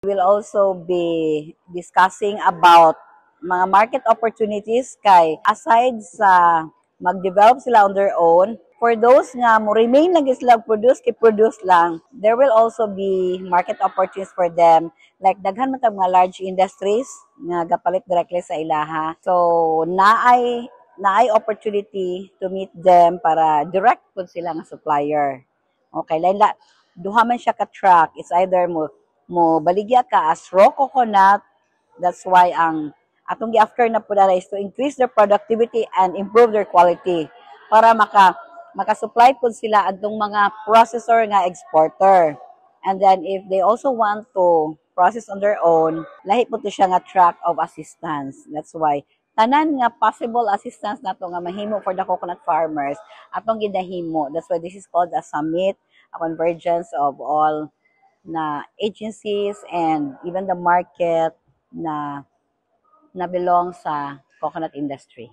We'll also be discussing about mga market opportunities kay aside sa mag-develop sila on their own, for those nga mo remain lang sila produce lang, there will also be market opportunities for them. Like daghan man tag mga large industries nga gapalit directly sa ilaha. So naay opportunity to meet them para direct pud sila nga supplier. Okay, lain la duha man siya ka track. It's either mo baligya ka as raw coconut. That's why ang atong gi-after na po is to increase their productivity and improve their quality para maka-supply po sila adtong mga processor nga exporter. And then if they also want to process on their own, lahi po to siya nga track of assistance. That's why tanan nga possible assistance nato nga mahimo for the coconut farmers atong gidahimo. That's why this is called a summit, a convergence of all na agencies and even the market na belong sa coconut industry.